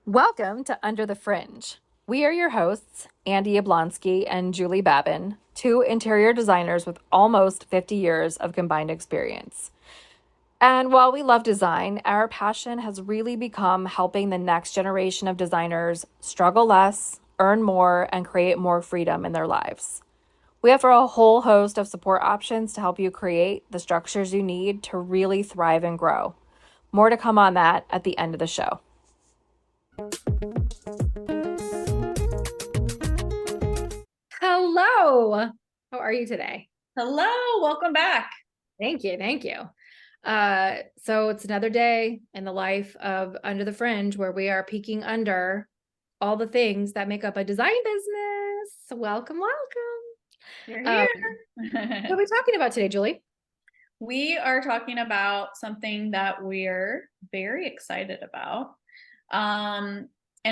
Welcome to Under the Fringe. We are your hosts, Andy Yablonsky and Julie Babin, two interior designers with almost 50 years of combined experience. And while we love design, our passion has really become helping the next generation of designers struggle less, earn more, and create more freedom in their lives. We offer a whole host of support options to help you create the structures you need to really thrive and grow. More to come on that at the end of the show. Hello. How are you today? Hello, welcome back. Thank you. Thank you. So it's another day in the life of Under the Fringe where we are peeking under all the things that make up a design business. Welcome, welcome. You're here. What are we talking about today, Julie? We are talking about something that we're very excited about. And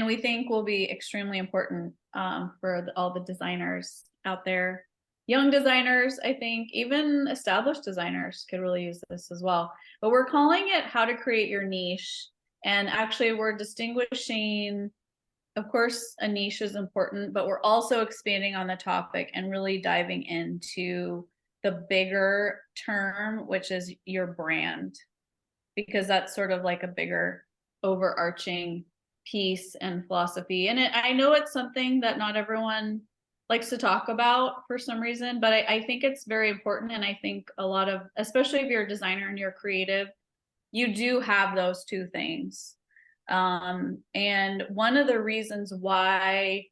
we think will be extremely important for all the designers out there. Young designers, I think, even established designers could really use this as well. But we're calling it How to Create Your Niche. And actually, we're distinguishing, of course, a niche is important, but we're also expanding on the topic and really diving into the bigger term, which is your brand, because that's sort of like a bigger overarching piece and philosophy. And I know it's something that not everyone likes to talk about for some reason, but I think it's very important. And I think a lot of, especially if you're a designer and you're creative, you do have those two things. And one of the reasons why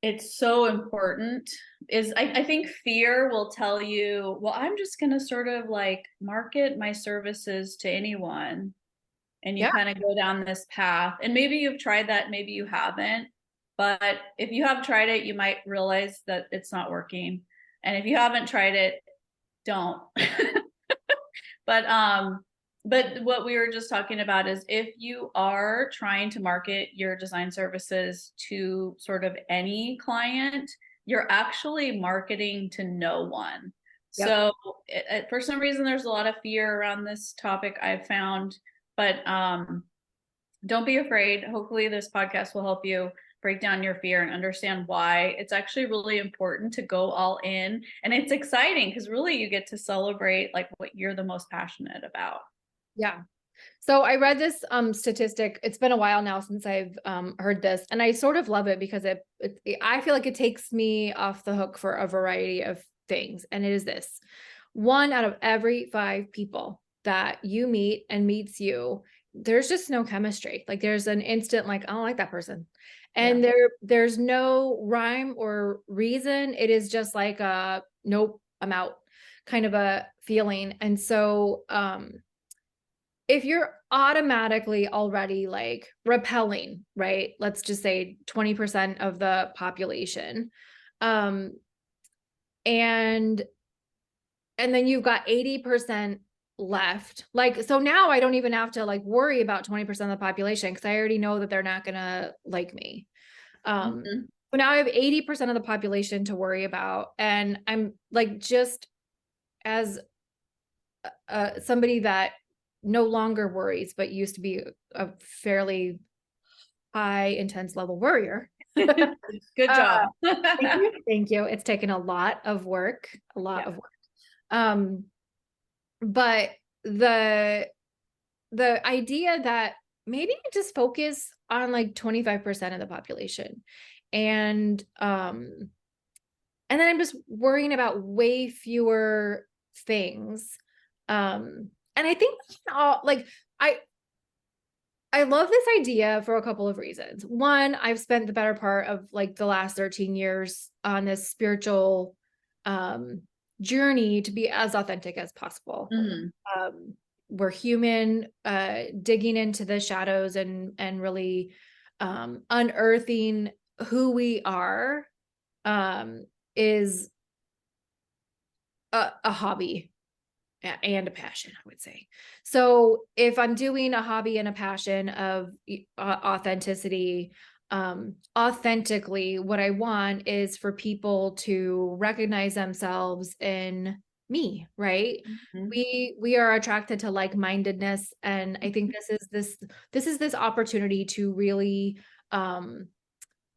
it's so important is I think fear will tell you, well, I'm just going to sort of like market my services to anyone. And you kind of go down this path. And maybe you've tried that, maybe you haven't. But if you have tried it, you might realize that it's not working. And if you haven't tried it, don't. But what we were just talking about is if you are trying to market your design services to sort of any client, you're actually marketing to no one. Yep. So for some reason, there's a lot of fear around this topic I've found, but don't be afraid. Hopefully this podcast will help you break down your fear and understand why it's actually really important to go all in. And it's exciting because really you get to celebrate like what you're the most passionate about. Yeah. So I read this statistic. It's been a while now since I've heard this, and I sort of love it because I feel like it takes me off the hook for a variety of things. And it is this: 1 out of every 5 people that you meet and meets you, there's just no chemistry. Like there's an instant, like, I don't like that person. And there's no rhyme or reason. It is just like nope, I'm out kind of a feeling. And so, if you're automatically already like repelling, right? Let's just say 20% of the population. And then you've got 80% left. Like, so now I don't even have to like worry about 20% of the population because I already know that they're not going to like me. But now I have 80% of the population to worry about. And I'm like, just as somebody that no longer worries, but used to be a fairly high intense level worrier. Good job. Thank you. It's taken a lot of work, of work. But the idea that maybe I just focus on like 25% of the population. And then I'm just worrying about way fewer things. And I think like I love this idea for a couple of reasons. One, I've spent the better part of like the last 13 years on this spiritual journey to be as authentic as possible. We're human, digging into the shadows and really unearthing who we are is a hobby and a passion, I would say. So if I'm doing a hobby and a passion of authenticity, authentically, what I want is for people to recognize themselves in me, right? Mhm. We are attracted to like-mindedness, and I think this is this opportunity to really um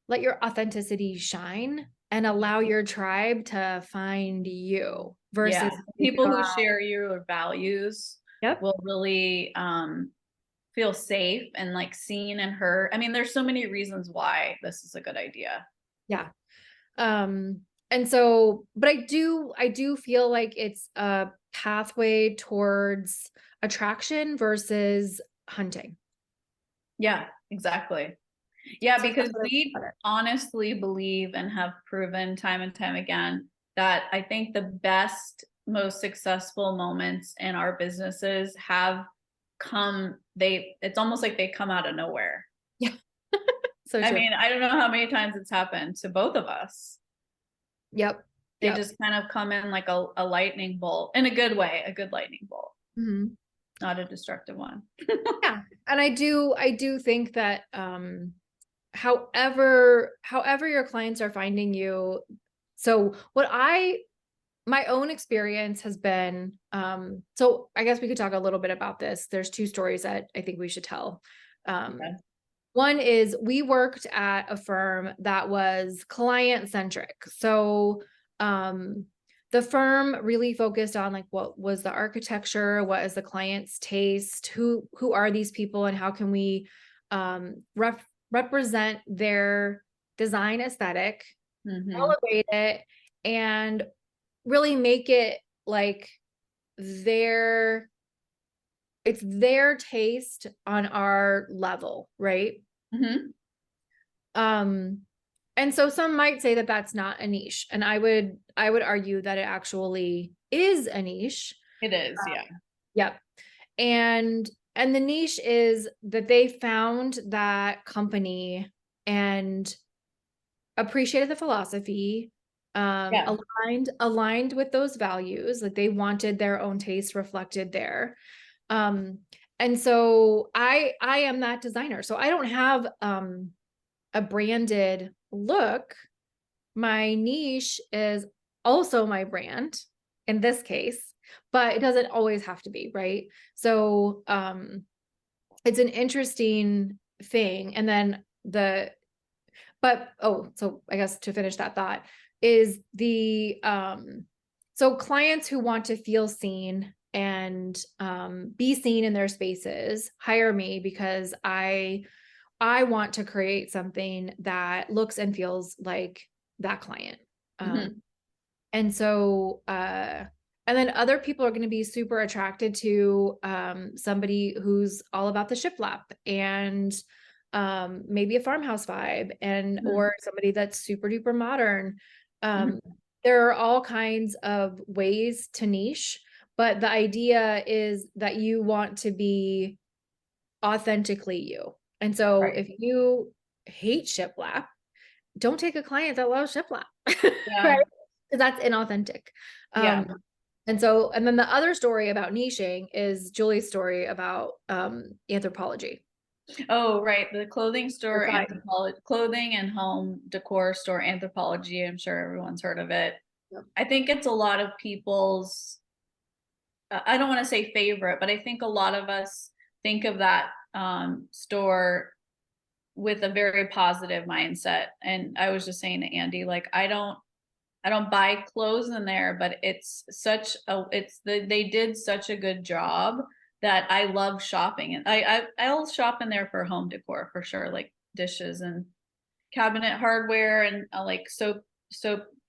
let your authenticity shine and allow your tribe to find you Yeah, versus you people go who out. share your values Yep. will really feel safe and like seen and heard. I mean, there's so many reasons why this is a good idea. Yeah. And so, but I do feel like it's a pathway towards attraction versus hunting. Yeah, exactly. Yeah, So that's because what I we think about it. honestly believe and have proven time and time again that I think the best, most successful moments in our businesses have it's almost like they come out of nowhere. Yeah. So I true. mean, I don't know how many times it's happened to both of us. Yep. They Yep. just kind of come in like a lightning bolt in a good way, a good lightning bolt, Mhm. not a destructive one. Yeah. And I do think that however your clients are finding you, so what I my own experience has been, so I guess we could talk a little bit about this. There's two stories that I think we should tell. Um, Okay. one is we worked at a firm that was client centric. So um, the firm really focused on like what was the architecture, what is the client's taste, who are these people, and how can we represent their design aesthetic, Hmm. elevate it, and really make it like their it's their taste on our level, right? Hmm. Um, and so some might say that that's not a niche, and I would argue that it actually is a niche. It is, yeah. Yep. And the niche is that they found that company and appreciated the philosophy, Yeah. aligned with those values, like they wanted their own taste reflected there. Um, and so I am that designer. So I don't have a branded look. My niche is also my brand in this case, but it doesn't always have to be, right? So it's an interesting thing. And then so I guess to finish that thought is so clients who want to feel seen and be seen in their spaces hire me because I want to create something that looks and feels like that client. Um, Hmm. and so, and then other people are going to be super attracted to somebody who's all about the shiplap and maybe a farmhouse vibe, and Hmm. or somebody that's super duper modern. Um, Hmm. there are all kinds of ways to niche, but the idea is that you want to be authentically you. And so Right. if you hate shiplap, don't take a client that loves shiplap, right? Yeah. Because that's inauthentic. Yeah. And then the other story about niching is Julie's story about anthropology. Oh, right. The clothing Or store, fine. clothing and home decor store, Anthropology. I'm sure everyone's heard of it. Yep. I think it's a lot of people's, I don't want to say favorite, but I think a lot of us think of that store with a very positive mindset. And I was just saying to Andy, like, I don't buy clothes in there, but they did such a good job that I love shopping. And I'll shop in there for home decor for sure, like dishes and cabinet hardware and like soap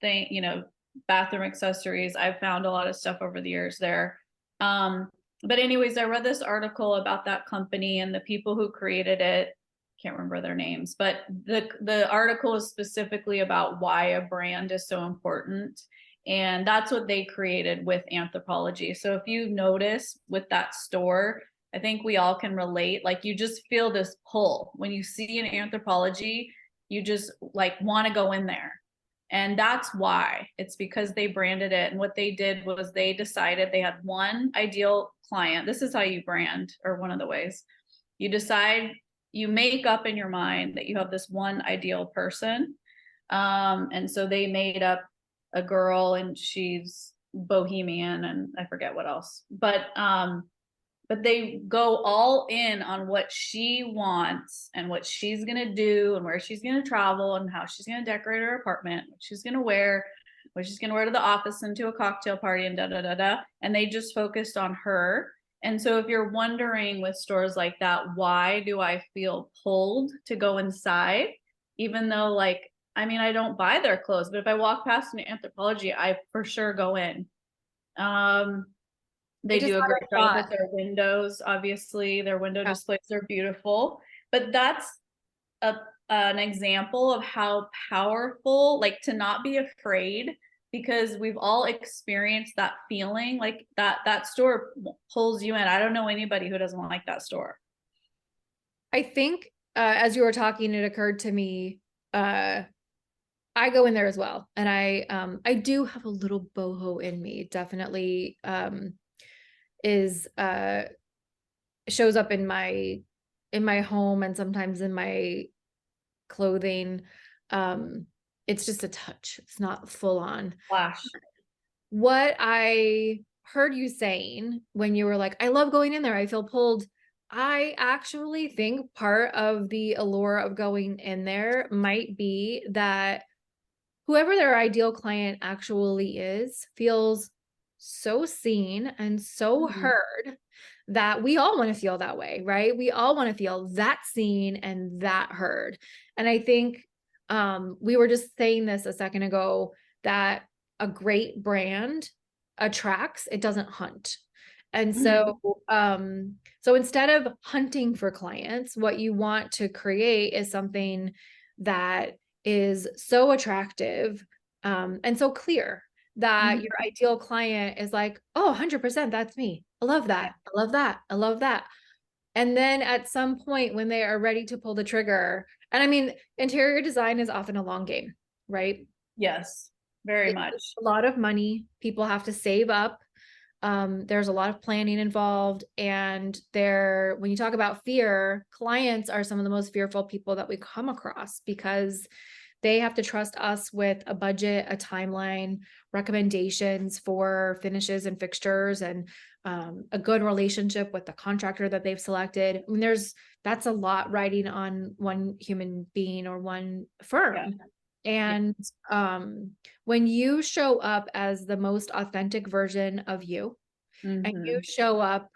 thing, bathroom accessories. I've found a lot of stuff over the years there. Um, but anyways, I read this article about that company and the people who created it. Can't remember their names, but the article is specifically about why a brand is so important. And that's what they created with Anthropology. So if you notice with that store, I think we all can relate. Like you just feel this pull when you see an Anthropology, you just like want to go in there. And that's why. It's because they branded it. And what they did was they decided they had one ideal client. This is how you brand, or one of the ways. You decide, you make up in your mind that you have this one ideal person. And so they made up a girl, and she's bohemian, and I forget what else. But they go all in on what she wants and what she's going to do and where she's going to travel and how she's going to decorate her apartment, what she's going to wear, what she's going to wear to the office and to a cocktail party and da da da da. And they just focused on her. And so if you're wondering with stores like that, why do I feel pulled to go inside? Even though, like, I mean, I don't buy their clothes, but if I walk past an Anthropologie, I for sure go in. Um, I they just do a had great a job with thought. their windows. Obviously, their window Yeah. displays are beautiful. But that's a an example of how powerful, like, to not be afraid, because we've all experienced that feeling, like that store pulls you in. I don't know anybody who doesn't like that store. I think as you were talking, it occurred to me, I go in there as well. And I do have a little boho in me, definitely is shows up in my home and sometimes in my clothing. Um, it's just a touch. It's not full on. Flash. What I heard you saying when you were like, I love going in there, I feel pulled. I actually think part of the allure of going in there might be that whoever their ideal client actually is feels so seen and so Mhm. heard that we all want to feel that way, right? We all want to feel that seen and that heard. And I think we were just saying this a second ago that a great brand attracts, it doesn't hunt. And Mhm. so instead of hunting for clients, what you want to create is something that is so attractive and so clear that Mhm. your ideal client is like, oh, 100%, that's me. I love Yeah. that. I love that. I love that. And then at some point when they are ready to pull the trigger, and I mean, interior design is often a long game, right? Yes, very It's much. a lot of money. People have to save up. There's a lot of planning involved. And when you talk about fear, clients are some of the most fearful people that we come across because they have to trust us with a budget, a timeline, recommendations for finishes and fixtures, and a good relationship with the contractor that they've selected. I mean, that's a lot riding on one human being or one Yeah. firm. Yeah. And when you show up as the most authentic version of you, and you Mhm. show up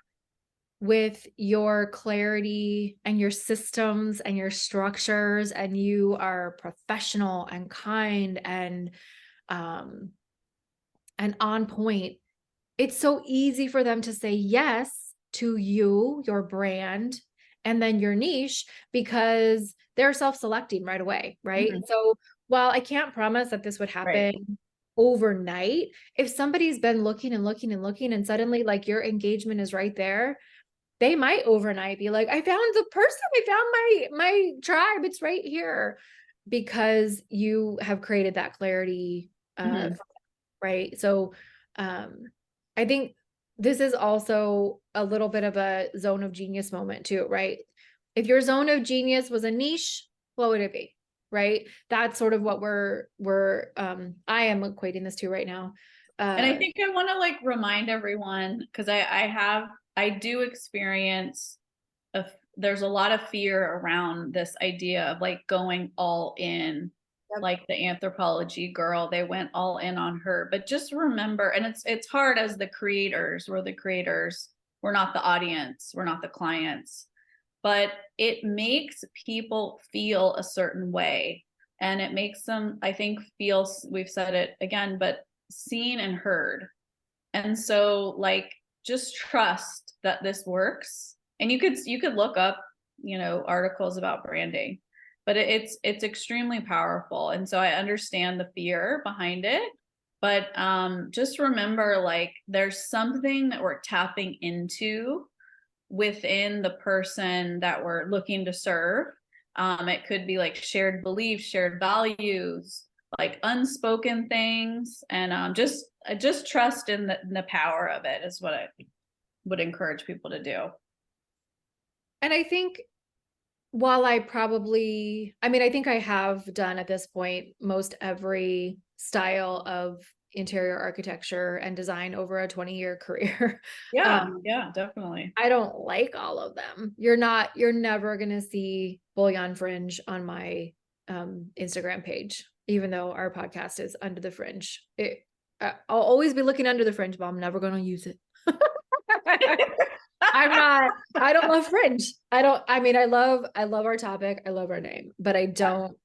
with your clarity and your systems and your structures, and you are professional and kind um and on point, it's so easy for them to say yes to you, your brand, and then your niche because they're self-selecting right away, right? Mhm. So while I can't promise that this would Right. happen overnight, if somebody's been looking and looking and looking and suddenly like your engagement is right there, they might overnight be like, I found the person, I found my tribe, it's right here, because you have created that clarity, Mhm. right? So um I think this is also a little bit of a zone of genius moment too, right? If your zone of genius was a niche, what would it be? Right? That's sort of what I am equating this to right now. And I uh think I want to, like, remind everyone, because I do experience there's a lot of fear around this idea of, like, going all in, yep. like the Anthropologie girl, they went all in on her. But just remember, and it's hard, as the creators, we're the creators, we're not the audience, we're not the clients, but it makes people feel a certain way, and it makes them, I think, feel, we've said it again, but seen and heard. And so, like, just trust that this works. And you could look up, articles about branding, but it's extremely powerful. And so I understand the fear behind it, but just remember, like, there's something that we're tapping into within the person that we're looking to serve. It could be like shared beliefs, shared values, like unspoken things, and just trust in the power of it is what I would encourage people to do. And I think while I mean, I think I have done at this point most every style of interior architecture and design over a 20-year career. Yeah, yeah, definitely. I don't like all of them. You're never gonna see Bouillon Fringe on my Instagram page, even though our podcast is Under the Fringe. I'll always be looking under the fringe, but I'm never gonna use it. I don't love fringe. I mean, I love our topic. I love our name, but I don't,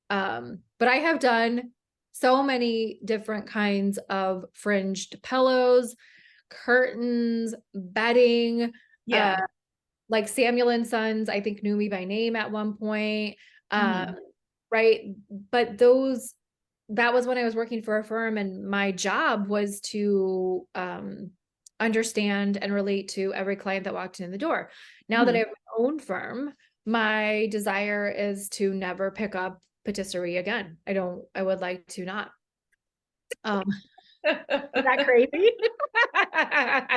but I have done so many different kinds of fringed pillows, curtains, bedding, Yeah. like Samuel and Sons, I think knew me by name at one point. Mhm. Right. But that was when I was working for a firm, and my job was to understand and relate to every client that walked in the door. Now that I Mhm. have my own firm, my desire is to never pick up patisserie again. I would like to not. Is that crazy?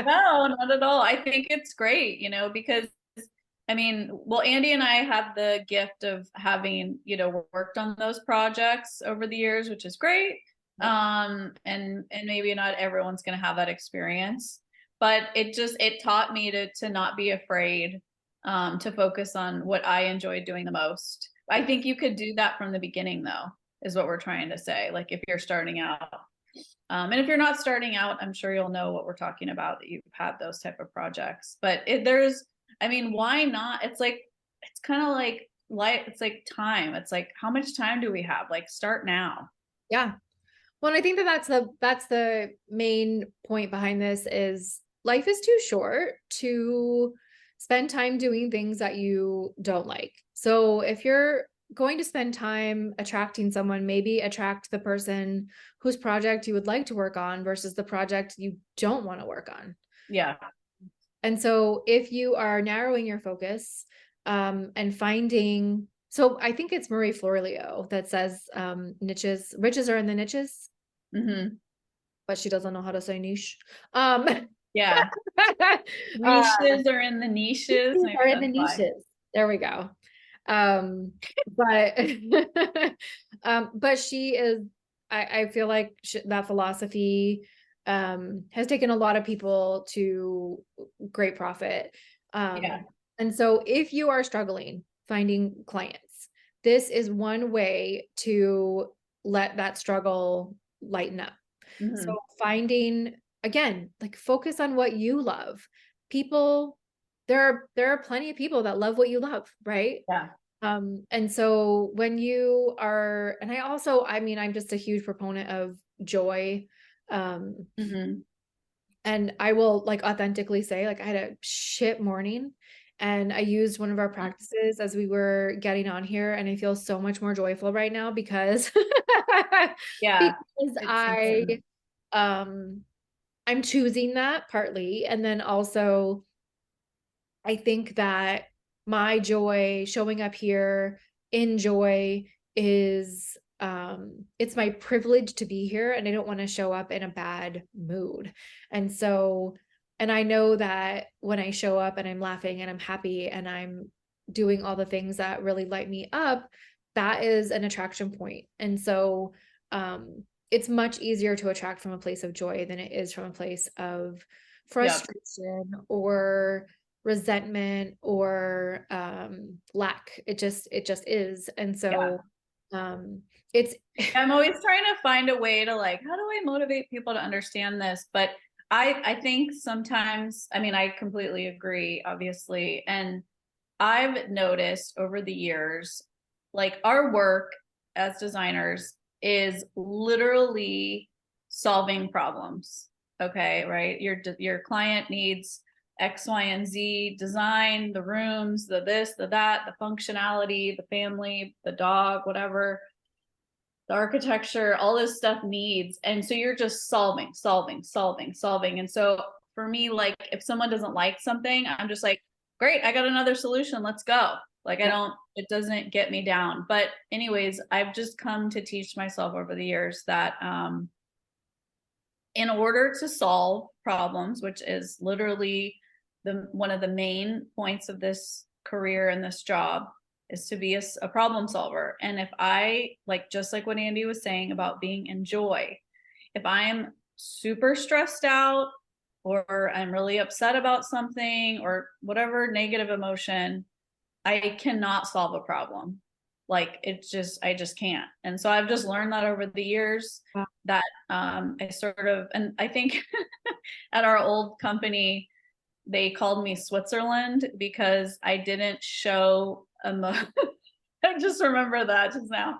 No, not at all. I think it's great, because I mean, well, Andy and I have the gift of having, worked on those projects over the years, which is great. And maybe not everyone's going to have that experience, but it taught me to not be afraid, to focus on what I enjoyed doing the most. I think you could do that from the beginning, though, is what we're trying to say. Like if you're starting out, and if you're not starting out, I'm sure you'll know what we're talking about, that you've had those type of projects. But I mean, why not? It's kind of like life. It's like time. It's like, how much time do we have? Like, start now. Yeah. Well, I think that's the main point behind this is life is too short to spend time doing things that you don't like. So if you're going to spend time attracting someone, maybe attract the person whose project you would like to work on versus the project you don't want to work on. Yeah. And so if you are narrowing your focus, and finding, so I think it's Marie Forleo that says riches are in the niches, Hmm. but she doesn't know how to say niche. Yeah. uh, Niches are in the niches. Maybe are in the that's why. niches. There we go. But but she is, I feel like that philosophy has taken a lot of people to great profit. Yeah. And so if you are struggling finding clients, this is one way to let that struggle lighten up. So Hmm. finding, again, like focus on what you love. People, there are plenty of people that love what you love, right? Yeah. And so when you are, and I mean, I'm just a huge proponent of joy. Um, Hmm. and I will like authentically say, like, I had a shit morning and I used one of our practices as we were getting on here, and I feel so much more joyful right now because Yeah. because It's important. um I'm choosing that partly. And then also I think that my joy showing up here in joy is it's my privilege to be here, and I don't want to show up in a bad mood. And so, and I know that when I show up and I'm laughing and I'm happy and I'm doing all the things that really light me up, that is an attraction point. And so it's much easier to attract from a place of joy than it is from a place of Yep. frustration or resentment or lack. It just is. And Yeah. so it's I'm always trying to find a way to, like, how do I motivate people to understand this? But I think sometimes, I mean, I completely agree, obviously. And I've noticed over the years, like our work as designers is literally solving problems. Okay, right? Your client needs X, Y, and Z design, the rooms, the this, the that, the functionality, the family, the dog, whatever, the architecture, all this stuff needs. And so you're just solving, solving, solving, solving. And so for me, like if someone doesn't like something, I'm just like, great, I got another solution. Let's go. Like yeah. it doesn't get me down. But anyways, I've just come to teach myself over the years that in order to solve problems, which is literally the one of the main points of this career and this job, is to be a problem solver. And if I, like, just like what Andy was saying about being in joy, if I'm super stressed out or I'm really upset about something or whatever negative emotion, I cannot solve a problem. Like I just can't. And so I've just learned that over the years Wow. that I sort of, and I think at our old company, they called me Switzerland because I didn't show I just remember that just now.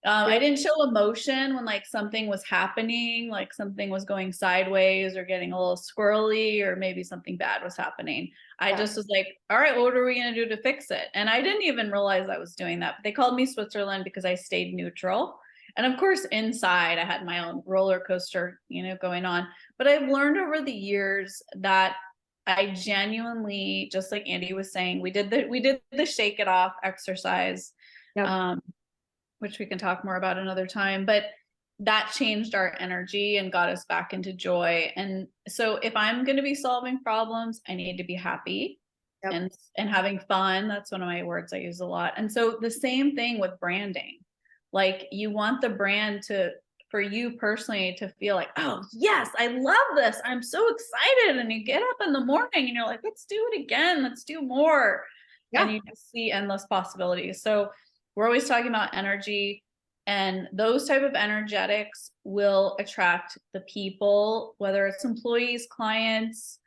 I didn't show emotion when like something was happening, like something was going sideways or getting a little squirrely, or maybe something bad was happening. I just was like, all right, what are we going to do to fix it? And I didn't even realize I was doing that. But they called me Switzerland because I stayed neutral. And of course, inside, I had my own roller coaster, going on. But I've learned over the years that I genuinely, just like Andy was saying, we did the shake it off exercise. Yep. Which we can talk more about another time, but that changed our energy and got us back into joy. And so if I'm going to be solving problems, I need to be happy Yep. and having fun. That's one of my words I use a lot. And so the same thing with branding. Like you want the brand for you personally to feel like, oh yes, I love this. I'm so excited. And you get up in the morning and you're like, let's do it again. Let's do more. Yeah. And you just see endless possibilities. So we're always talking about energy, and those type of energetics will attract the people, whether it's employees, clients,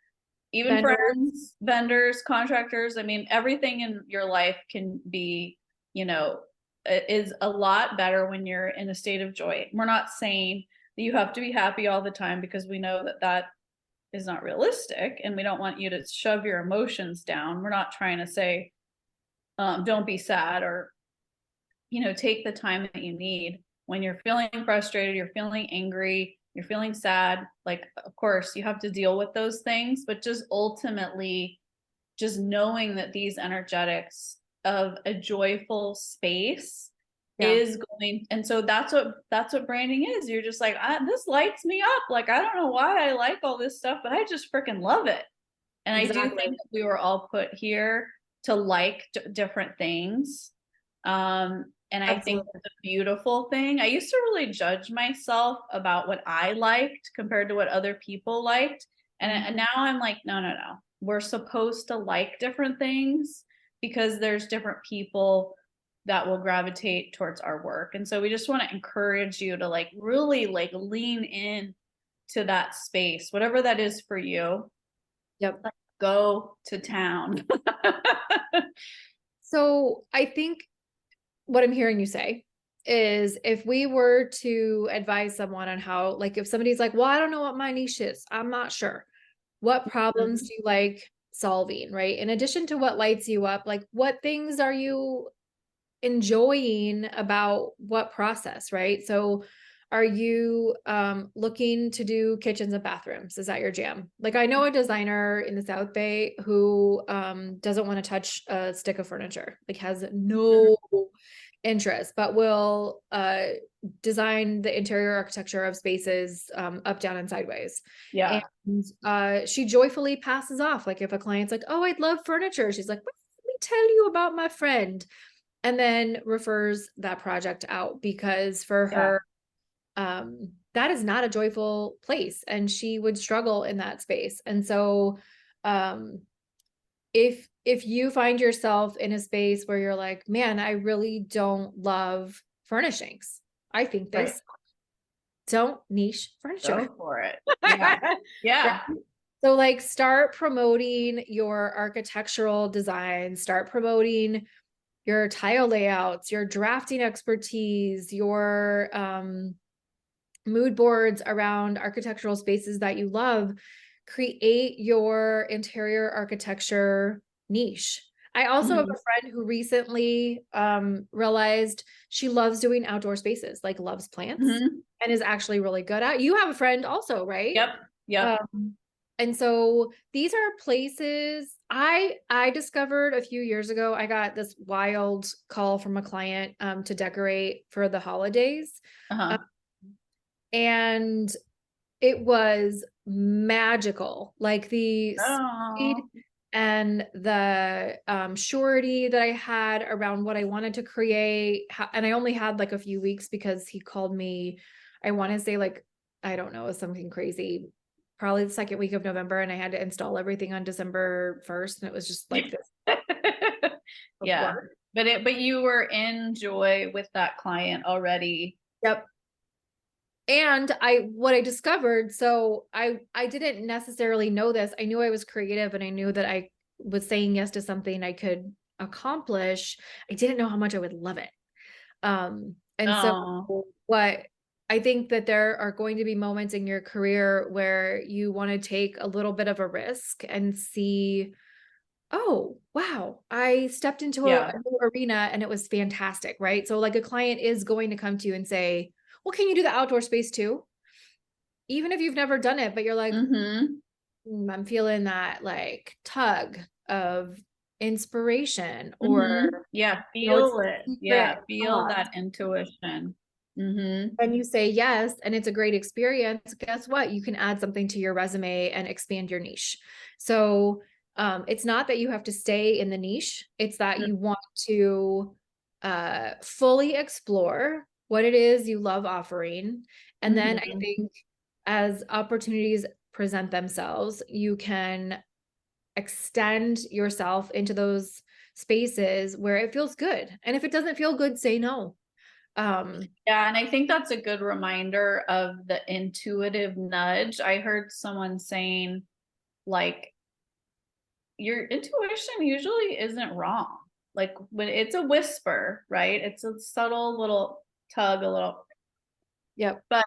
even friends, vendors, contractors. I mean, everything in your life can be, is a lot better when you're in a state of joy. We're not saying that you have to be happy all the time, because we know that that is not realistic, and we don't want you to shove your emotions down. We're not trying to say, don't be sad, or take the time that you need when you're feeling frustrated, you're feeling angry, you're feeling sad. Like, of course, you have to deal with those things, but just ultimately, just knowing that these energetics of a joyful space is going. And so that's what branding is. You're just like, this lights me up. Like, I don't know why I like all this stuff, but I just freaking love it. And I do think that we were all put here to like different things. And I think the beautiful thing, I used to really judge myself about what I liked compared to what other people liked. And now I'm like, no. We're supposed to like different things because there's different people that will gravitate towards our work. And so we just want to encourage you to like really like lean in to that space, whatever that is for you. Yep. Like, go to town. So I think what I'm hearing you say is, if we were to advise someone on how, like, if somebody's like, well, I don't know what my niche is, I'm not sure. What problems do you like solving, right? In addition to what lights you up, like what things are you enjoying about what process, right? So are you looking to do kitchens and bathrooms? Is that your jam? Like, I know a designer in the South Bay who doesn't want to touch a stick of furniture, like has no interest, but will design the interior architecture of spaces up, down, and sideways. Yeah. And she joyfully passes off. Like if a client's like, oh, I'd love furniture, she's like, let me tell you about my friend. And then refers that project out, because for her, that is not a joyful place, and she would struggle in that space. And so if you find yourself in a space where you're like, man, I really don't love furnishings, I think this, don't niche furniture. Go for it. Yeah. So like, start promoting your architectural design, start promoting your tile layouts, your drafting expertise, your mood boards around architectural spaces that you love. Create your interior architecture niche. I also have a friend who recently realized she loves doing outdoor spaces, like loves plants, and is actually really good at. You have a friend also, right? Yep. And so these are places I discovered a few years ago. I got this wild call from a client to decorate for the holidays. And it was magical. Like the speed and the surety that I had around what I wanted to create. And I only had like a few weeks, because he called me, I want to say like I don't know, something crazy, probably the second week of November, and I had to install everything on December 1st. And it was just like this of Yeah. work. But you were in joy with that client already. Yep. And what I discovered, so I didn't necessarily know this. I knew I was creative and I knew that I was saying yes to something I could accomplish. I didn't know how much I would love it. And so Oh, what I think that there are going to be moments in your career where you want to take a little bit of a risk and see, oh, wow, I stepped into yeah. a new arena and it was fantastic, right? So like a client is going to come to you and say, well, can you do the outdoor space too? Even if you've never done it, but you're like, Mm-hmm. I'm feeling that like tug of inspiration, Mm-hmm. or, Yeah, it's feel it. secret Yeah, feel sauce. that intuition. Mm-hmm. And you say yes, and it's a great experience, guess what? You can add something to your resume and expand your niche. So it's not that you have to stay in the niche, it's that you want to fully explore what it is you love offering. And then I Mm-hmm. think as opportunities present themselves, you can extend yourself into those spaces where it feels good. And if it doesn't feel good, say no. Um, Yeah, and I think that's a good reminder of the intuitive nudge. I heard someone saying, like, your intuition usually isn't wrong. Like when it's a whisper, right? It's a subtle little tug, a little, yep. but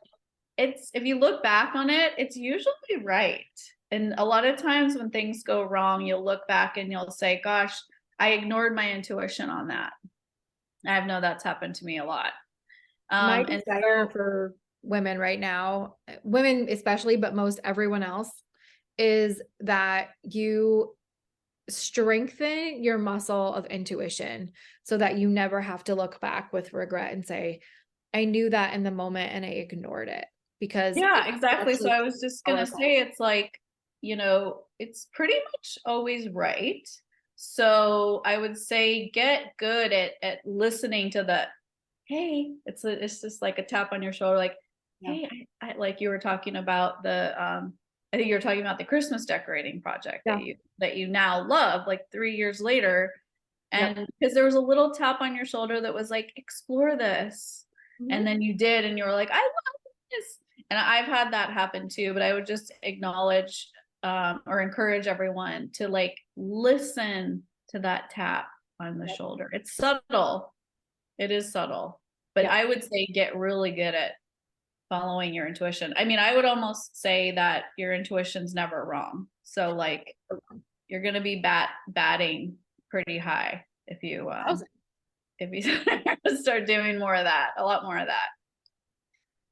it's, if you look back on it, it's usually right. And a lot of times when things go wrong, you'll look back and you'll say, gosh, I ignored my intuition on that. I know that's happened to me a lot. My And desire so, for women right now, women especially, but most everyone else, is that you strengthen your muscle of intuition so that you never have to look back with regret and say, I knew that in the moment and I ignored it, because yeah, it's exactly. So actually I was just gonna powerful. say, it's like, it's pretty much always right. So I would say get good at listening to the, hey, it's just like a tap on your shoulder, like, Yeah. hey, I like you were talking about the I think you were talking about the Christmas decorating project Yeah. that you now love, like 3 years later. Yep. And because there was a little tap on your shoulder that was like, explore this. And Mhm. then you did, and you were like, I love this. And I've had that happen too, but I would just acknowledge or encourage everyone to like listen to that tap on the Yep. shoulder. It's subtle. It is subtle, but Yep. I would say get really good at following your intuition. I mean, I would almost say that your intuition's never wrong. So like you're going to be batting pretty high Thousand. if you start doing more of that, a lot more of that.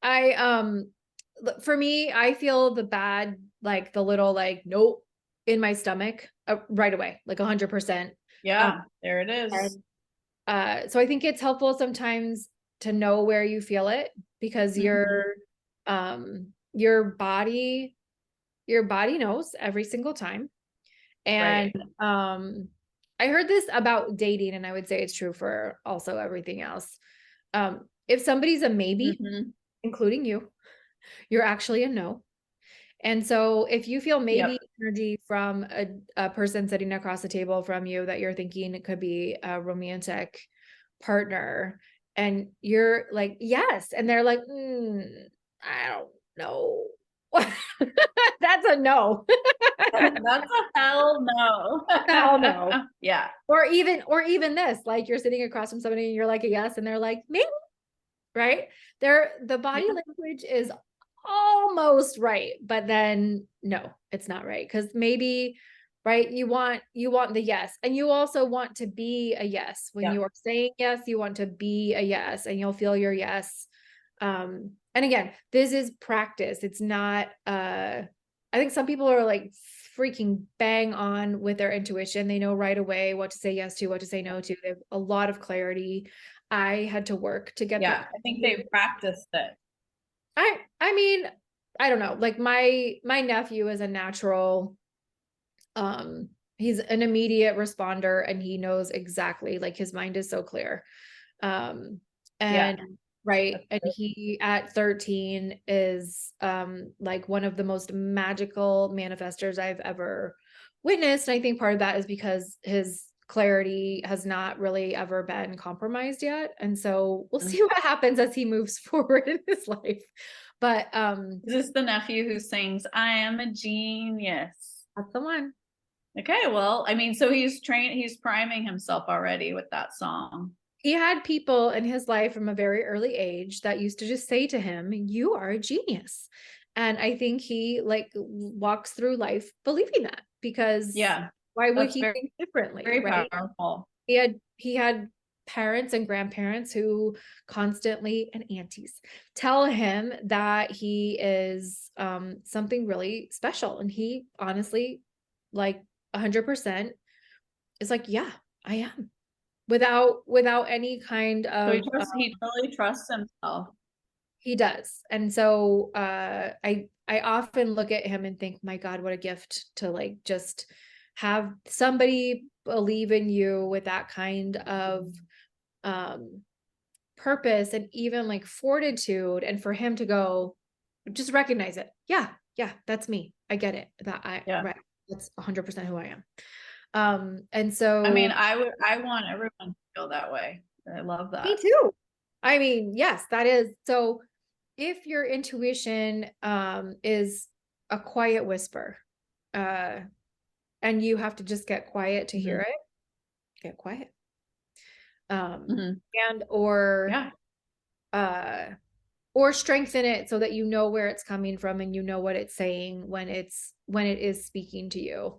I for me, I feel the bad, like the little like nope in my stomach right away, like 100%. Um, Yeah, there it is. and so I think it's helpful sometimes to know where you feel it, because Mhm. your body knows every single time. And Right. I heard this about dating, and I would say it's true for also everything else. If somebody's a maybe, Hmm. including you, you're actually a no. And so if you feel Yep. maybe energy from a person sitting across the table from you that you're thinking it could be a romantic partner, and you're like, yes, and they're like, I don't know. That's a no. That's a hell no. Hell no. Yeah. Or even this, like you're sitting across from somebody and you're like a yes, and they're like, maybe, right? The body Yeah. language is almost right, but then no, it's not right. Because maybe, right, you want the yes, and you also want to be a yes. When Yep. you are saying yes, you want to be a yes, and you'll feel your yes. And again, this is practice. It's not I think some people are like freaking bang on with their intuition. They know right away what to say yes to, what to say no to. They have a lot of clarity. I had to work to get Yeah. that. I think they've practiced it. I mean, I don't know. Like my nephew is a natural, um, he's an immediate responder, and he knows exactly, like his mind is so clear. Um, Yeah. and Right. And he at 13 is like one of the most magical manifestors I've ever witnessed. And I think part of that is because his clarity has not really ever been compromised yet. And so we'll see what happens as he moves forward in his life. But Is this the nephew who sings, I am a genius? that's the one. Okay, well, I mean, so he's priming himself already with that song. He had people in his life from a very early age that used to just say to him, you are a genius. And I think he like walks through life believing that, because Yeah, why would that's he think differently, very right? powerful. He had parents and grandparents who constantly, and aunties, tell him that he is something really special. And he honestly, like 100% is like, yeah, I am, without any kind So of he totally trusts himself. he does. And so I often look at him and think, my God, what a gift to like just have somebody believe in you with that kind of um purpose and even like fortitude, and for him to go just recognize it. Yeah, yeah, that's me. I get it. That I Yeah. right. That's 100% who I am. And I mean, so I want everyone to feel that way. I love me that. too. I mean, yes, that is so. If your intuition is a quiet whisper, uh and you have to just get quiet to hear Mhm. it, get quiet. Mhm. And or Yeah. uh or strengthen it so that you know where it's coming from and you know what it's saying when it is speaking to you.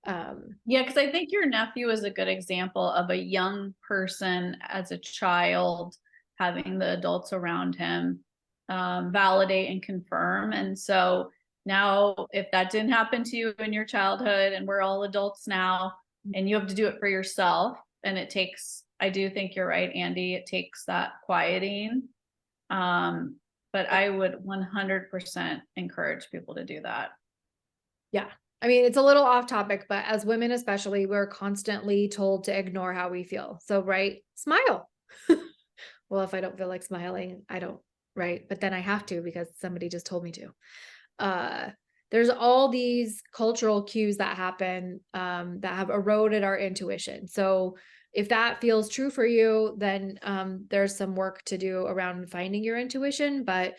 Yeah, because I think your nephew is a good example of a young person as a child having the adults around him validate and confirm. And so now, if that didn't happen to you in your childhood, and we're all adults now, and you have to do it for yourself, and it takes, I do think you're right, Andy, it takes that quieting. Um, but I would 100% encourage people to do that. Yeah. I mean, it's a little off topic, but as women, especially, we're constantly told to ignore how we feel. So, right, smile. Well, if I don't feel like smiling, I don't, right? But then I have to because somebody just told me to. Uh, there's all these cultural cues that happen that have eroded our intuition. So, if that feels true for you, then there's some work to do around finding your intuition. But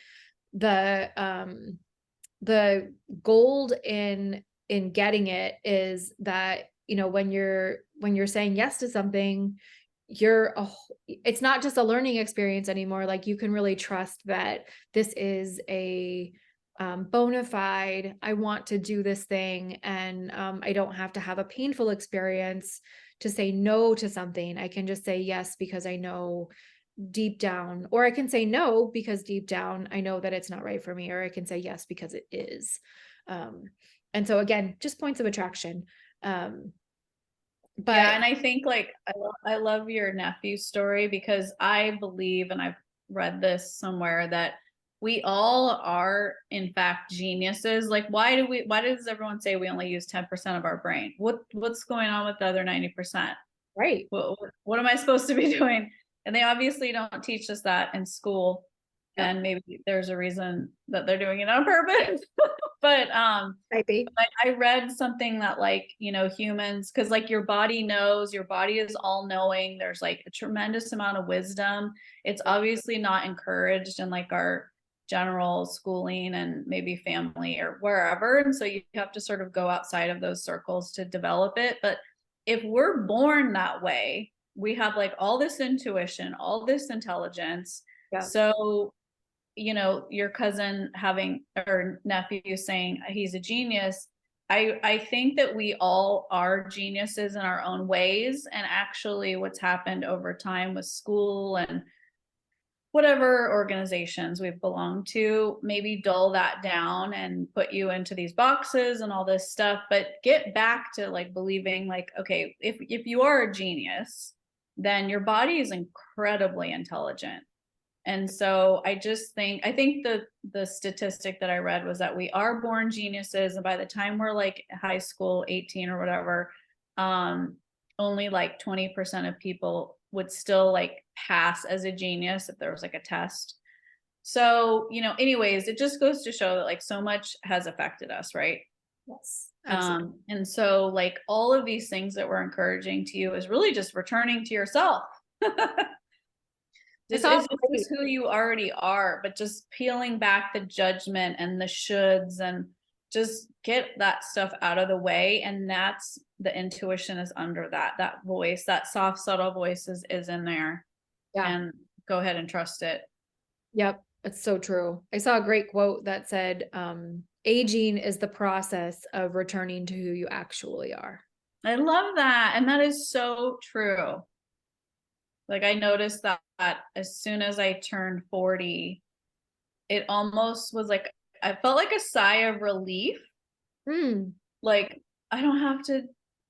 the um, the gold in getting it is that, you know, when you're saying yes to something, it's not just a learning experience anymore. Like you can really trust that this is a bona fide, I want to do this thing, and I don't have to have a painful experience to say no to something. I can just say yes because I know deep down, or I can say no because deep down I know that it's not right for me, or I can say yes because it is. um and so again, just points of attraction. Yeah, But and I think like I love your nephew's story because I believe, and I've read this somewhere, that we all are in fact geniuses. Like why does everyone say we only use 10% of our brain? What's going on with the other 90%? right, What am I supposed to be doing? And they obviously don't teach us that in school. yep, And maybe there's a reason that they're doing it on purpose. But maybe, I read something that like, humans, because like your body knows, your body is all knowing. There's like a tremendous amount of wisdom. It's obviously not encouraged in like our general schooling and maybe family or wherever. And so you have to sort of go outside of those circles to develop it. But if we're born that way, we have like all this intuition, all this intelligence. yeah, So your cousin having, or nephew saying he's a genius. I think that we all are geniuses in our own ways. And actually what's happened over time with school and whatever organizations we've belonged to, maybe dull that down and put you into these boxes and all this stuff, but get back to like believing like, okay, if you are a genius, then your body is incredibly intelligent. And so I think the statistic that I read was that we are born geniuses, and by the time we're like high school, 18 or whatever, um, only like 20% of people would still like pass as a genius if there was like a test. So, anyways, it just goes to show that like so much has affected us, right? Yes, absolutely. And so like all of these things that we're encouraging to you is really just returning to yourself. I Just saw it's just who you already are, but just peeling back the judgment and the shoulds and just get that stuff out of the way. And that's the intuition is under that voice, that soft, subtle voice is in there. yeah. And go ahead and trust it. Yep, it's so true. I saw a great quote that said, aging is the process of returning to who you actually are. I love that. And that is so true. Like I noticed that as soon as I turned 40, it almost was like I felt like a sigh of relief. Mm, Like I don't have to,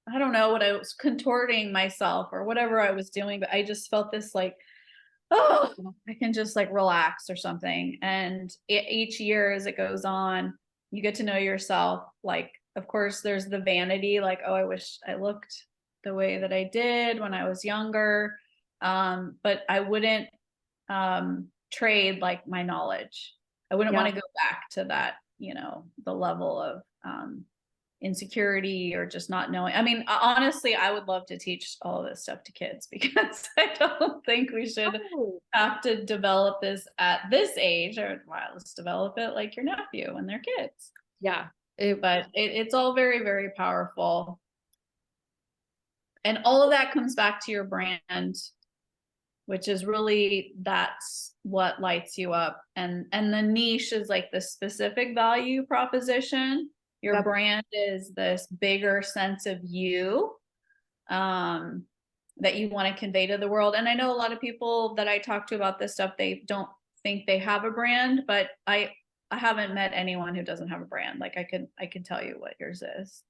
I don't know what I was contorting myself or whatever I was doing, but I just felt this like, oh, I can just like relax or something. And each year as it goes on, you get to know yourself. Like, of course, there's the vanity, like, oh, I wish I looked the way that I did when I was younger. But I wouldn't trade like my knowledge. I wouldn't yeah. want to go back to that, the level of insecurity or just not knowing. I mean, honestly, I would love to teach all of this stuff to kids because I don't think we should Oh, have to develop this at this age, or well, let's develop it like your nephew when they're kids. yeah. But it's all very, very powerful. And all of that comes back to your brand, which is really that's what lights you up. And the niche is like the specific value proposition. Your Yep. brand is this bigger sense of you that you want to convey to the world. And I know a lot of people that I talk to about this stuff, they don't think they have a brand, but I haven't met anyone who doesn't have a brand. Like I can tell you what yours is.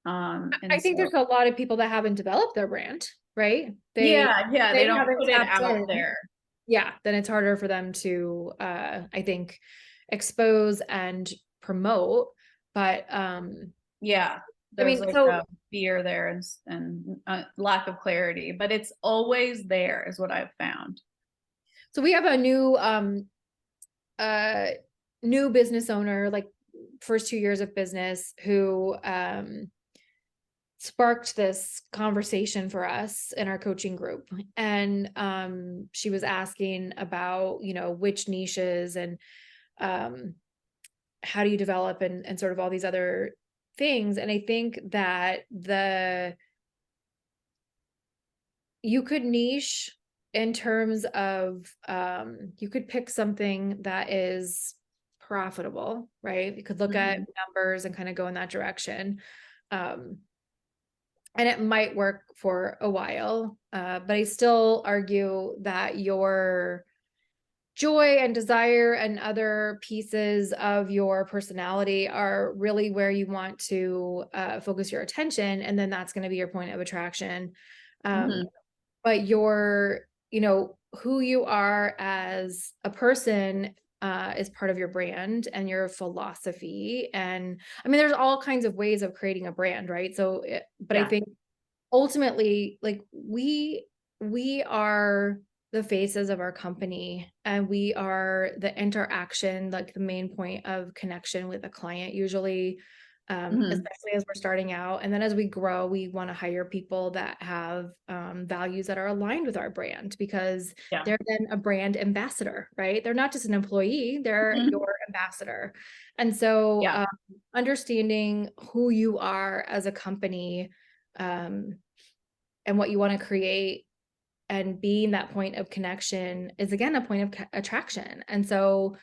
And I think so there's a lot of people that haven't developed their brand, right? yeah, they don't haven't put it tapped out in. there. Yeah, then it's harder for them to I think expose and promote. But Yeah, I there's mean, like so a fear there and lack of clarity, but it's always there is what I've found. we have a uh new business owner, like first 2 years of business, who sparked this conversation for us in our coaching group. And she was asking about, which niches and how do you develop and sort of all these other things. And I think that you could niche in terms of you could pick something that is profitable, right? You could look at numbers and kind of go in that direction. And it might work for a while, but I still argue that your joy and desire and other pieces of your personality are really where you want to focus your attention, and then that's going to be your point of attraction. But who you are as a person is part of your brand and your philosophy. And I mean, there's all kinds of ways of creating a brand, right? But I think ultimately, like we are the faces of our company, and we are the interaction, like the main point of connection with a client usually, especially as we're starting out. And then as we grow, we want to hire people that have values that are aligned with our brand, because they're then a brand ambassador, right? They're not just an employee, they're your ambassador. And so understanding who you are as a company, and what you want to create, and being that point of connection is again a point of attraction. And so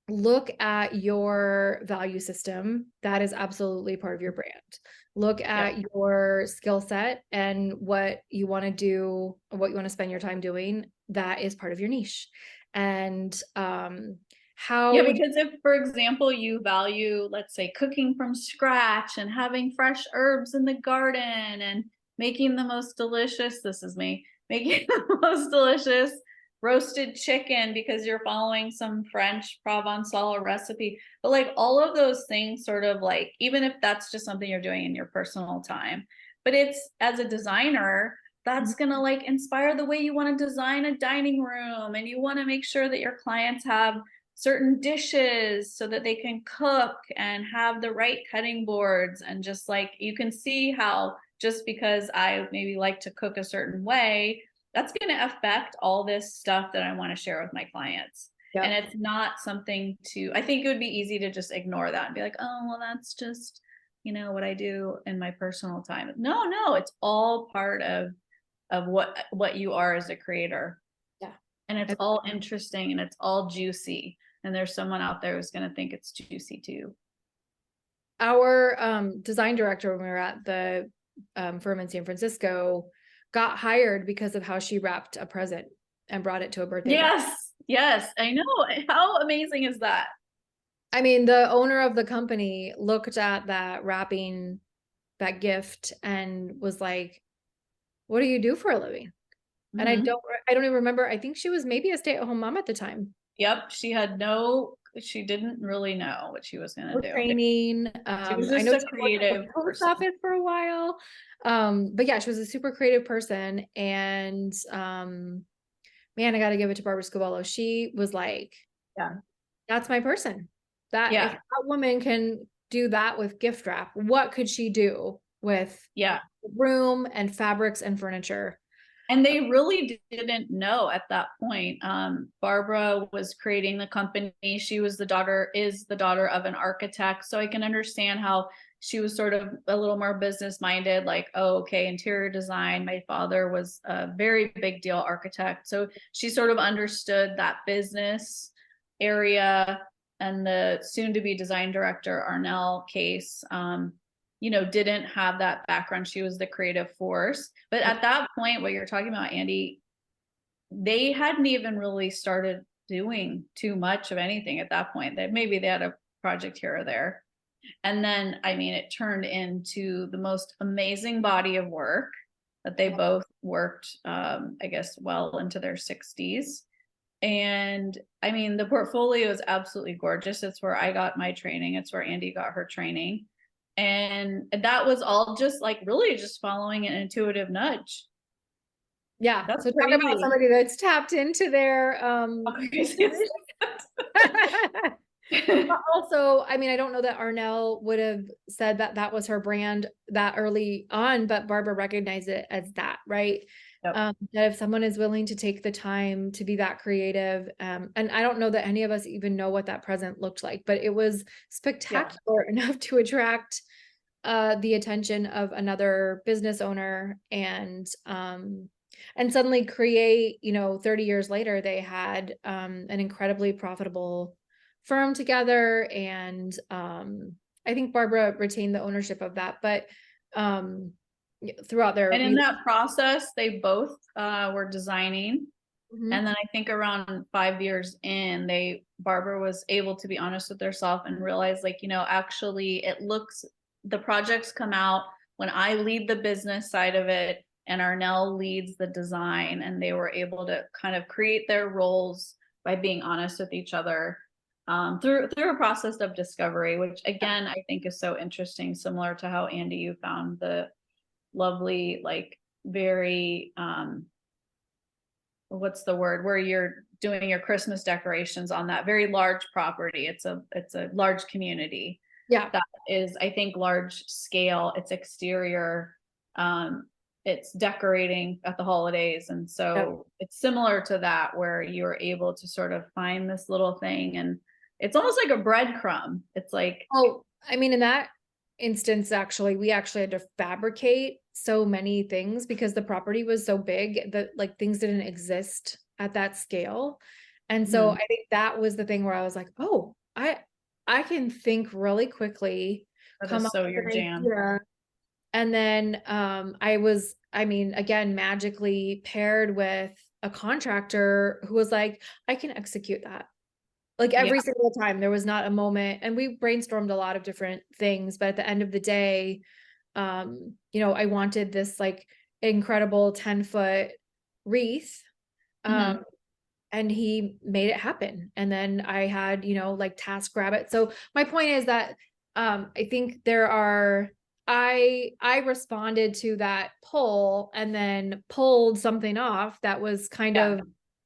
look at your value system. That is absolutely part of your brand. Look at your skill set and what you want to do, what you want to spend your time doing. That is part of your niche. And because if, for example, you value, let's say, cooking from scratch and having fresh herbs in the garden and making the most delicious, this is me, making the most delicious roasted chicken because you're following some French Provençal recipe. But like all of those things sort of like, even if that's just something you're doing in your personal time, but it's, as a designer, that's Mm-hmm. gonna like inspire the way you want to design a dining room, and you want to make sure that your clients have certain dishes so that they can cook and have the right cutting boards. And just like, you can see how just because I maybe like to cook a certain way, that's going to affect all this stuff that I want to share with my clients. And Yep. it's not something to, I think it would be easy to just ignore that and be like, oh, well, that's just, what I do in my personal time. No, it's all part of what you are as a creator. Yeah. And it's And all interesting and it's all juicy. And there's someone out there who's going to think it's juicy too. our design director, when we were at the firm in San Francisco, got hired because of how she wrapped a present and brought it to a birthday party. Yes, I know. How amazing is that? I mean, the owner of the company looked at that wrapping, that gift, and was like, "What do you do for a living?" And Mhm. I don't even remember. I think she was maybe a stay-at-home mom at the time. Yep, she didn't really know what she was going No to do. training. She was I just know a she worked at the creative post person. office for a while. But yeah, she was a super creative person. And man, I got to give it to Barbara Scavallo. She was like, Yeah. that's my person. That if Yeah. that woman can do that with gift wrap, what could she do with Yeah. room and fabrics and furniture? And they really didn't know at that point. Barbara was creating the company. She was is the daughter of an architect. So I can understand how she was sort of a little more business minded, like, oh, okay, interior design. My father was a very big deal architect. So she sort of understood that business area. And the soon to be design director, Arnell Case, didn't have that background. She was the creative force. But at that point, what you're talking about, Andy, they hadn't even really started doing too much of anything at that point. That maybe they had a project here or there. And then, I mean, it turned into the most amazing body of work that they both worked, I guess, well into their 60s. And I mean, the portfolio is absolutely gorgeous. It's where I got my training. It's where Andy got her training. And that was all just like really just following an intuitive nudge. Yeah. That's So talk about crazy. somebody that's tapped into their How crazy is But that? also, I mean, I don't know that Arnell would have said that that was her brand that early on, but Barbara recognized it as that, right? Yep. That if someone is willing to take the time to be that creative, and I don't know that any of us even know what that present looked like, but it was Yeah. spectacular enough to attract the attention of another business owner and suddenly create, 30 years later, they had an incredibly profitable firm together. And I think Barbara retained the ownership of that, but throughout And their, in that process, they both were designing. Mhm. And then I think around 5 years in, Barbara was able to be honest with herself and realize, like, actually the projects come out when I lead the business side of it and Arnell leads the design. And they were able to kind of create their roles by being honest with each other, through a process of discovery, which again, I think is so interesting, similar to how Andy, you found the lovely, like, very, what's the word, where you're doing your Christmas decorations on that very large property. It's a large community Yeah. that is, I think, large scale. It's exterior. It's decorating at the holidays. And Yeah. so it's similar to that, where you're able to sort of find this little thing, and it's almost like a breadcrumb. It's like, Oh, I mean, in that instance, actually, we actually had to fabricate so many things because the property was so big that like things didn't exist at that scale. And so hmm, I think that was the thing where I was like, oh, I can think really quickly, that come is up so with your an jam. idea. And then I mean, again, magically paired with a contractor who was like, I can execute that. Like Yeah. every single time there was not a moment, and we brainstormed a lot of different things, but at the end of the day, I wanted this like incredible 10-foot wreath. Um, Hmm. and he made it happen. And then I had, like task rabbit. So my point is that I think there are I responded to that poll and then pulled something off that was kind Yeah. of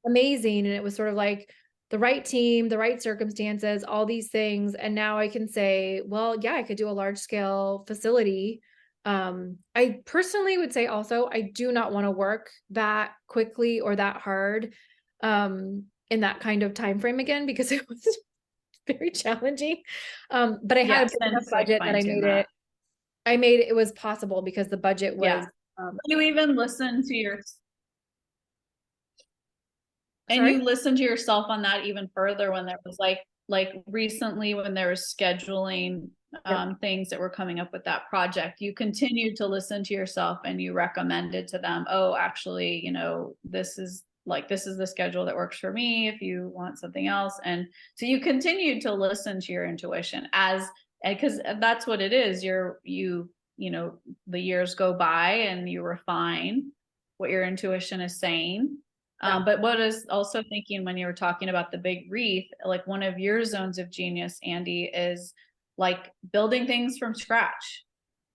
amazing. And it was sort of like the right team, the right circumstances, all these things. And now I can say, well, yeah, I could do a large scale facility. I personally would say also, I do not want to work that quickly or that hard in that kind of time frame again, because it was very challenging. But I had a Yes, big enough since like budget that fine tune that. I made it was possible because the budget Yeah. was You even listen to your and sorry? you listen to yourself on that even further when there was like recently when there was scheduling Yep. things that were coming up with that project, you continued to listen to yourself and you recommended to them, oh, actually, this is the schedule that works for me if you want something else. And so you continued to listen to your intuition as because that's what it is. The years go by and you refine what your intuition is saying. Yeah. But what is also thinking when you were talking about the big wreath, like one of your zones of genius, Andy, is like building things from scratch.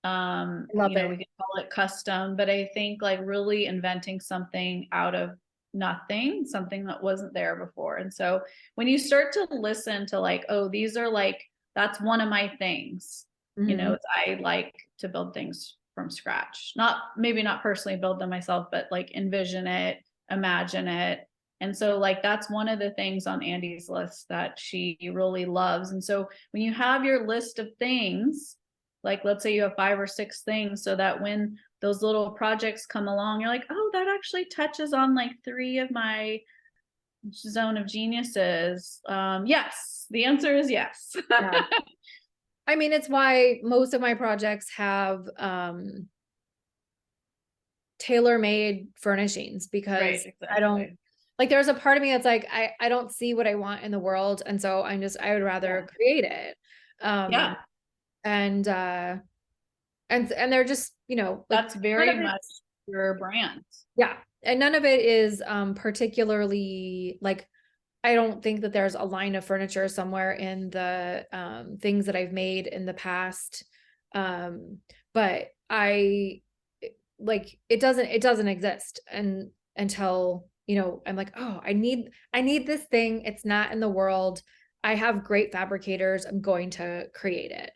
I love We it. can call it custom, but I think like really inventing something out of nothing, something that wasn't there before. And so when you start to listen to like, oh, these are like, that's one of my things, Mhm. I like to build things from scratch. Maybe not personally build them myself, but like envision it, imagine it. And so like that's one of the things on Andy's list that she really loves. And so when you have your list of things, like let's say you have 5 or 6 things, so that when those little projects come along, you're like, oh, that actually touches on like 3 of my zone of geniuses. Yes, the answer is yes. Yeah. I mean, it's why most of my projects have tailor-made furnishings, Right, because I don't exactly. like there's a part of me that's like I don't see what I want in the world, and so I would rather Yeah. create it. Yeah, Um and and they're just, like that's none of very it, much your brand. yeah, and none of it is particularly like I don't think that there's a line of furniture somewhere in the things that I've made in the past. But like it doesn't exist, and until I'm like, oh, I need this thing. It's not in the world. I have great fabricators. I'm going to create it.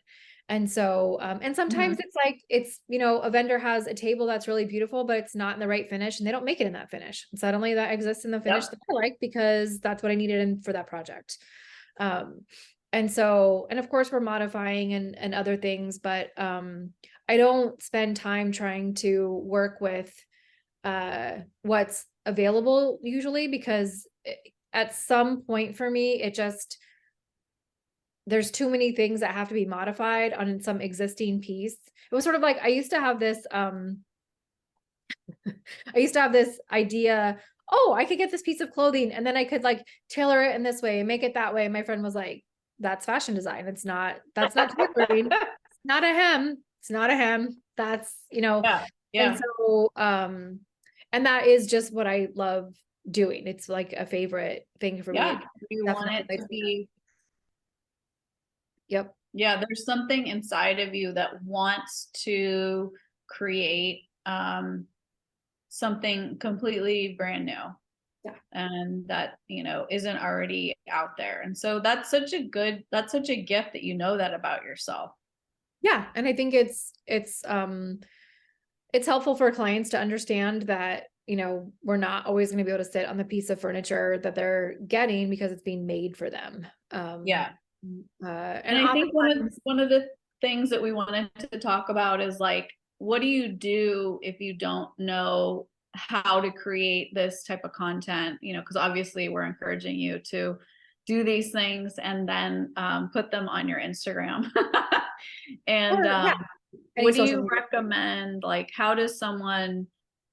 And so, and sometimes Mhm. it's like a vendor has a table that's really beautiful, but it's not in the right finish, and they don't make it in that finish. And suddenly that exists in the finish Yep. that I like, because that's what I needed for that project. Um, and so, and of course we're modifying and other things, but I don't spend time trying to work with what's available usually, because at some point for me, there's too many things that have to be modified on some existing piece. It was sort of like I used to have this idea, oh, I could get this piece of clothing and then I could like tailor it in this way and make it that way. My friend was like, that's fashion design. That's not tailoring. It's not a hem. It's not a hem. Yeah. And Yeah. so, and that is just what I love doing. It's like a favorite thing for me. It Yeah. You want definitely it lights to me up. be, Yep. yeah, there's something inside of you that wants to create something completely brand new Yeah. and that, isn't already out there. And so that's such a gift that you know that about yourself. Yeah. And I think it's helpful for clients to understand that, we're not always going to be able to sit on the piece of furniture that they're getting because it's being made for them. Yeah. And And I think oftentimes, one of the things that we wanted to talk about is like, what do you do if you don't know how to create this type of content? Because obviously we're encouraging you to do these things and then put them on your Instagram. And or yeah, any what do social you media. recommend? Like, how does someone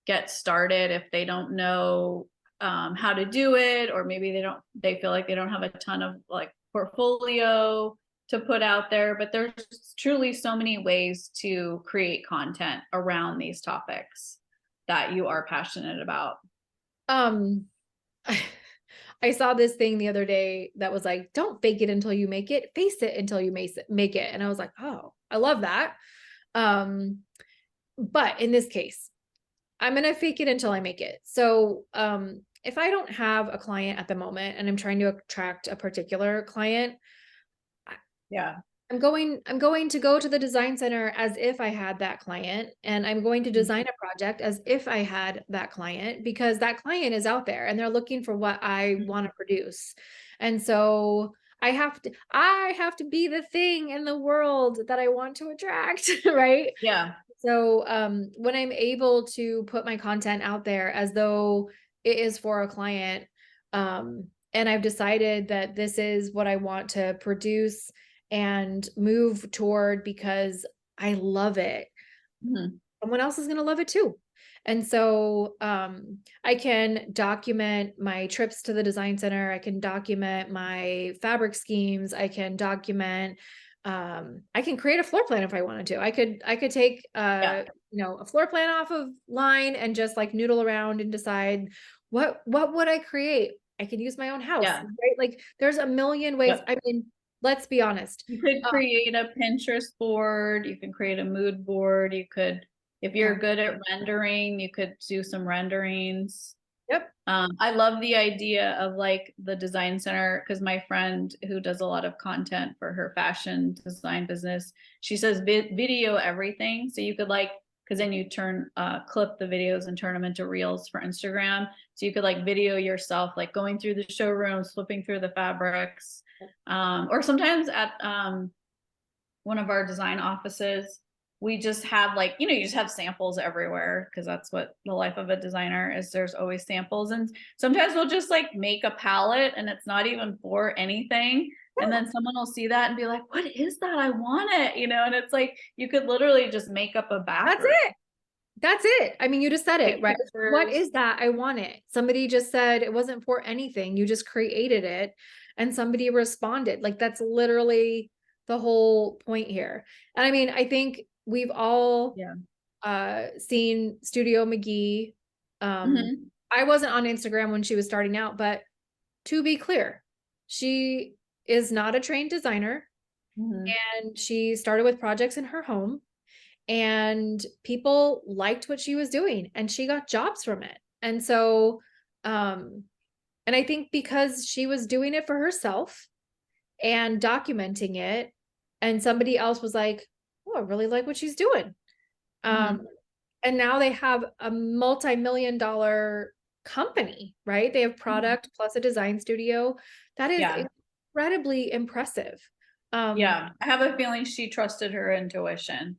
get started if they don't know how to do it, or maybe they feel like they don't have a ton of like portfolio to put out there, but there's truly so many ways to create content around these topics that you are passionate about. Um, I saw this thing the other day that was like, don't fake it until you make it, face it until you make it. And I was like, oh, I love that. But in this case, I'm going to fake it until I make it. So, if I don't have a client at the moment and I'm trying to attract a particular client, Yeah. I'm going to go to the design center as if I had that client, and I'm going to Mhm. design a project as if I had that client, because that client is out there and they're looking for what I want to produce. And so I have to be the thing in the world that I want to attract, right? Yeah. So when I'm able to put my content out there as though it is for a client, and I've decided that this is what I want to produce and move toward because I love it, Mhm. someone else is going to love it too. And so I can document my trips to the design center. I can document my fabric schemes. I can document, I can create a floor plan if I wanted to. I could take, Yeah. a floor plan off of line and just like noodle around and decide what would I create? I could use my own house, Yeah. right? Like there's a million ways. Yep. I mean, let's be honest. You could Uh, create a Pinterest board, you can create a mood board, you could, if you're yeah. good at rendering, you could do some renderings. Yep. I love the idea of like the design center, because my friend who does a lot of content for her fashion design business, she says video everything. So you could like, because then you clip the videos and turn them into reels for Instagram. So you could like video yourself, like going through the showrooms, flipping through the fabrics, or sometimes at one of our design offices, we just have like, you just have samples everywhere, because that's what the life of a designer is. There's always samples. And sometimes we'll just like make a palette and it's not even for anything. And then someone will see that and be like, what is that? I want it, and it's like, you could literally just make up a That's background. it. That's it. I mean, you just said it, Take right? What pictures. is that? I want it. Somebody just said it wasn't for anything. You just created it and somebody responded. Like that's literally the whole point here. And I mean, I think we've all Yeah. seen Studio McGee. Hmm. I wasn't on Instagram when she was starting out, but to be clear, she is not a trained designer Hmm. and she started with projects in her home, and people liked what she was doing and she got jobs from it. And so and I think because she was doing it for herself and documenting it, and somebody else was like, oh, I really like what she's doing, um Hmm. and now they have a multi-million-dollar company, right? They have product plus a design studio. That is Yeah. incredibly impressive. um Yeah. I have a feeling she trusted her intuition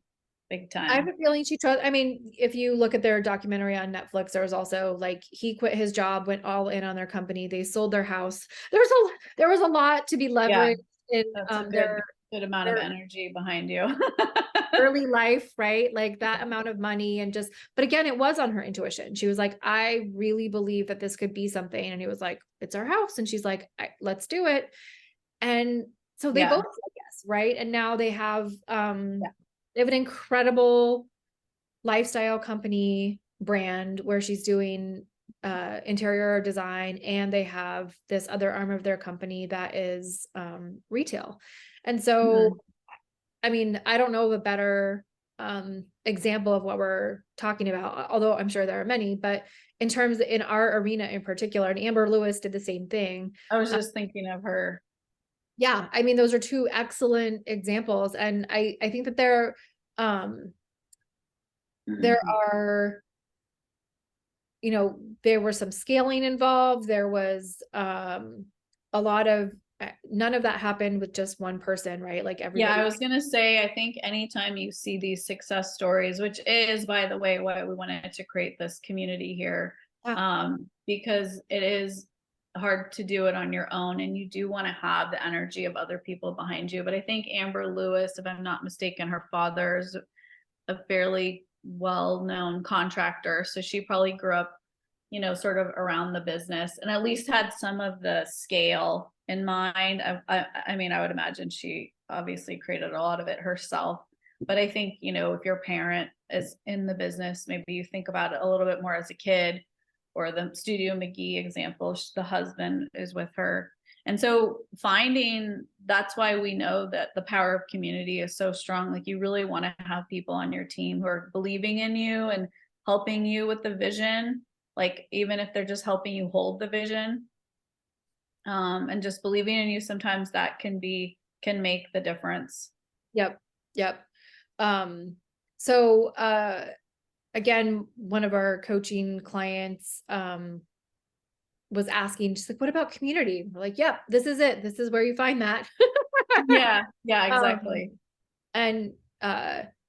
big I have time. a feeling she trust. I mean, if you look at their documentary on Netflix, there was also like he quit his job, went all in on their company. They sold their house. There was a lot to be Yeah. leveraged in That's a good amount of their energy behind you. early life, right? Like that amount of money and just. But again, it was on her intuition. She was like, I really believe that this could be something, and he was like, it's our house, and she's like, let's do it. And so they Yeah. both said yes, right? And now Yeah. they have an incredible lifestyle company brand where she's doing interior design, and they have this other arm of their company that is retail. And so Mhm. I mean, I don't know of a better example of what we're talking about, although I'm sure there are many, but in terms in our arena in particular, and Amber Lewis did the same thing. I was just thinking of her. Yeah, I mean, those are two excellent examples. And I think that um there are, there was some scaling involved. There was a lot of, none of that happened with just one person, right? Like Yeah, I everybody. was gonna say, I think anytime you see these success stories, which is, by the way, why we wanted to create this community here, Yeah. because it is hard to do it on your own, and you do want to have the energy of other people behind you. But I think Amber Lewis, if I'm not mistaken, her father's a fairly well-known contractor, so she probably grew up, sort of around the business, and at least had some of the scale in mind. I mean, I would imagine she obviously created a lot of it herself, but I think, if your parent is in the business, maybe you think about it a little bit more as a kid. Or the Studio McGee example, the husband is with her. And so that's why we know that the power of community is so strong. Like you really want to have people on your team who are believing in you and helping you with the vision. Like even if they're just helping you hold the vision, and just believing in you, sometimes that can make the difference. Yep. Yep. So, again, one of our coaching clients, was asking, she's like, what about community? We're like, yep, this is it. This is where you find that. Yeah, exactly. And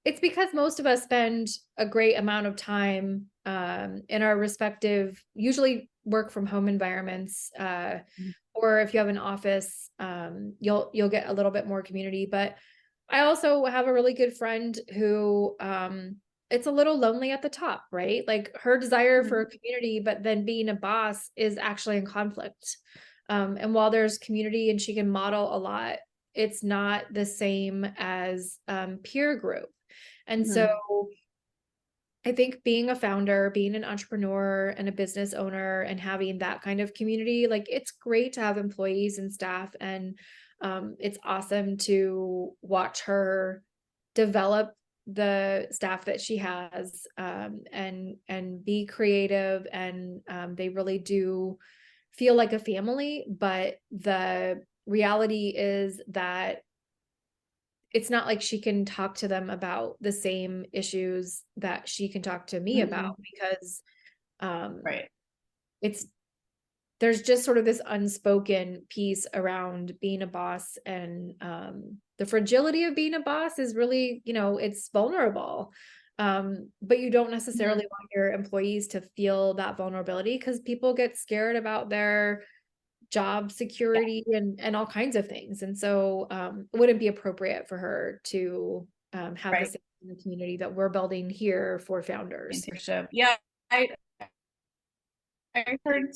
it's because most of us spend a great amount of time in our respective, usually work from home environments, or if you have an office, you'll get a little bit more community. But I also have a really good friend who it's a little lonely at the top, right? Like her desire for a community, but then being a boss is actually in conflict. And while there's community and she can model a lot, it's not the same as peer group. And so I think being a founder, being an entrepreneur and a business owner and having that kind of community, like it's great to have employees and staff. And it's awesome to watch her develop the staff that she has, and be creative. And they really do feel like a family. But the reality is that it's not like she can talk to them about the same issues that she can talk to me about, because Right. it's there's just sort of this unspoken piece around being a boss. And the fragility of being a boss is really, it's vulnerable. But you don't necessarily want your employees to feel that vulnerability, because people get scared about their job security and all kinds of things. And so it wouldn't be appropriate for her to have the same community that we're building here for founders. Mentorship. Yeah, I I heard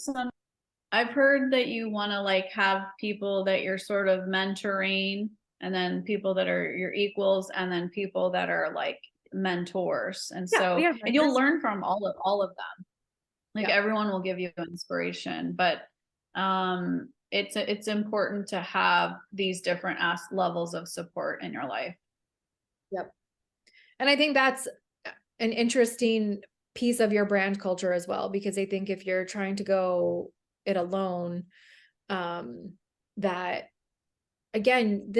I've heard that you want to like have people that you're sort of mentoring, and then people that are your equals, and then people that are like mentors. And Yeah, we so, have and you'll mentors. learn from all of them. Like Yeah. everyone will give you inspiration, but it's important to have these different levels of support in your life. Yep. And I think that's an interesting piece of your brand culture as well, because I think if you're trying to go it alone, that again,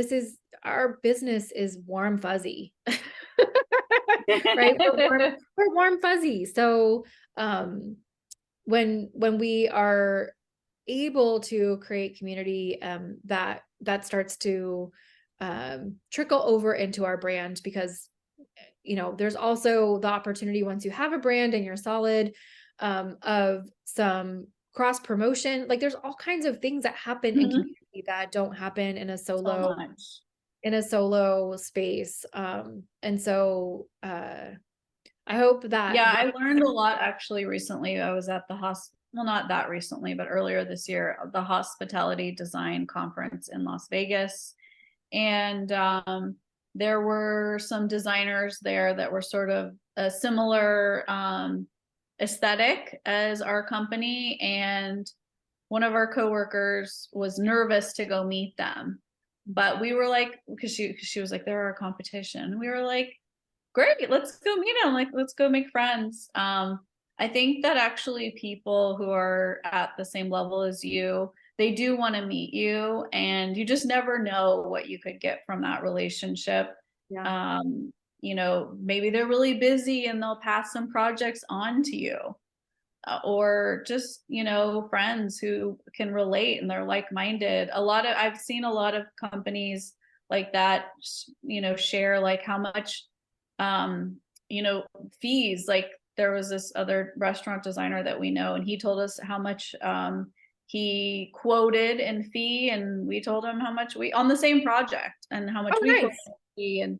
our business is warm fuzzy, right? We're warm fuzzy. So, when we are able to create community, that starts to trickle over into our brand, because there's also the opportunity, once you have a brand and you're solid, of some cross promotion. Like there's all kinds of things that happen in community that don't happen in a So solo much. space. And so I hope that Yeah, I learned a lot actually recently. I was at the well, not that recently, but earlier this year, the Hospitality Design Conference in Las Vegas. And there were some designers there that were sort of a similar aesthetic as our company. And one of our coworkers was nervous to go meet them. But we were like, because she was like, they're our competition. We were like, great, let's go meet them. Like, let's go make friends. I think that actually people who are at the same level as you, they do want to meet you, and you just never know what you could get from that relationship. Yeah. Maybe they're really busy and they'll pass some projects on to you, or just, friends who can relate and they're like-minded. I've seen a lot of companies like that, share like how much, fees. Like there was this other restaurant designer that we know, and he told us how much he quoted in fee, and we told him how much we on the same project and how much Oh, we quoted nice. in fee.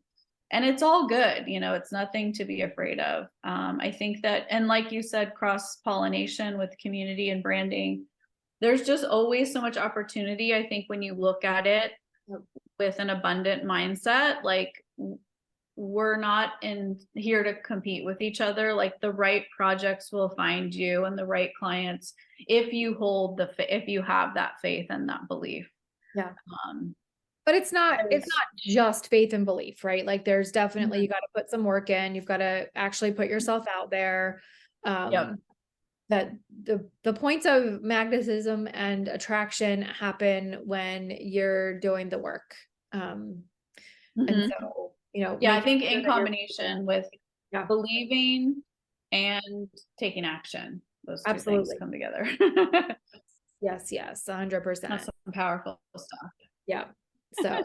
And it's all good, it's nothing to be afraid of. I think that, and like you said, cross-pollination with community and branding, there's just always so much opportunity. I think when you look at it with an abundant mindset, like we're not in here to compete with each other. Like the right projects will find you and the right clients if you if you have that faith and that belief. Yeah. Um, But it's not just faith and belief, right? Like there's definitely, Mhm. you got to put some work in. You've got to actually put yourself out there. Yep. That the points of magnetism and attraction happen when you're doing the work. And Mhm. so, you know, Yeah, I making think sure in that you're, combination with yeah, believing and taking action, those two things absolutely. come together. Yes, yes, 100%. That's some powerful stuff. Yeah. So, all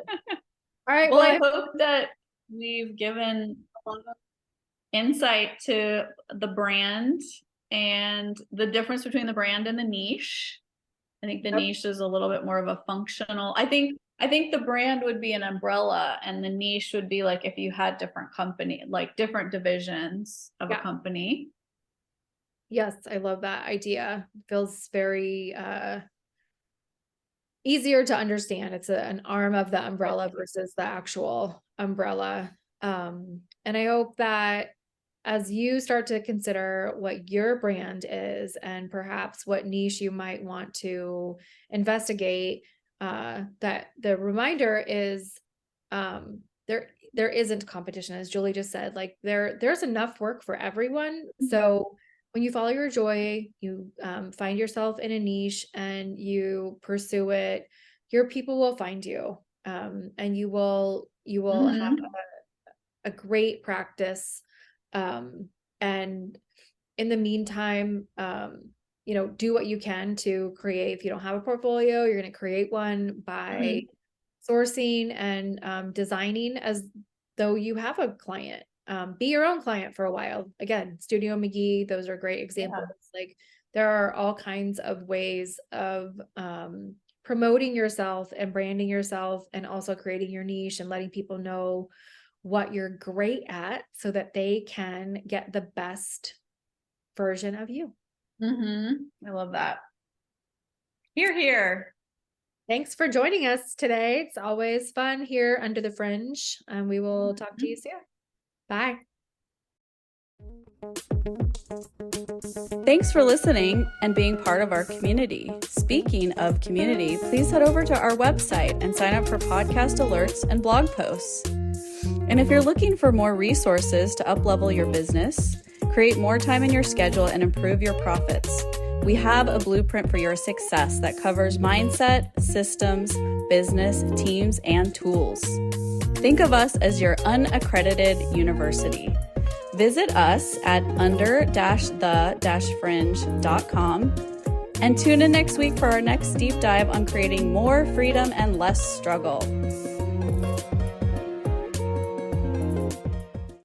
right. Well, Well, I hope that we've given a lot of insight to the brand and the difference between the brand and the niche. I think the yep, niche is a little bit more of a functional. I think the brand would be an umbrella and the niche would be like if you had different company, like different divisions of a yeah. company. Yes, I love that idea. Feels very easier to understand. It's an arm of the umbrella versus the actual umbrella. And I hope that as you start to consider what your brand is and perhaps what niche you might want to investigate, that the reminder is there isn't competition, as Julie just said. Like there's enough work for everyone. So when you follow your joy, you find yourself in a niche and you pursue it, your people will find you, and you will have Mhm. a great practice. And in the meantime, you know, do what you can to create. If you don't have a portfolio, you're going to create one by Mhm. sourcing and designing as though you have a client. Be your own client for a while. Again, Studio McGee, those are great examples. Like there are all kinds of ways of promoting yourself and branding yourself and also creating your niche and letting people know what you're great at so that they can get the best version of you. I love that. Here, here. Thanks for joining us today. It's always fun here under the fringe, and we will talk to you soon. Bye. Thanks for listening and being part of our community. Speaking of community, please head over to our website and sign up for podcast alerts and blog posts. And if you're looking for more resources to uplevel your business, create more time in your schedule, and improve your profits, we have a blueprint for your success that covers mindset, systems, business, teams, and tools. Think of us as your unaccredited university. Visit us at under-the-fringe.com and tune in next week for our next deep dive on creating more freedom and less struggle.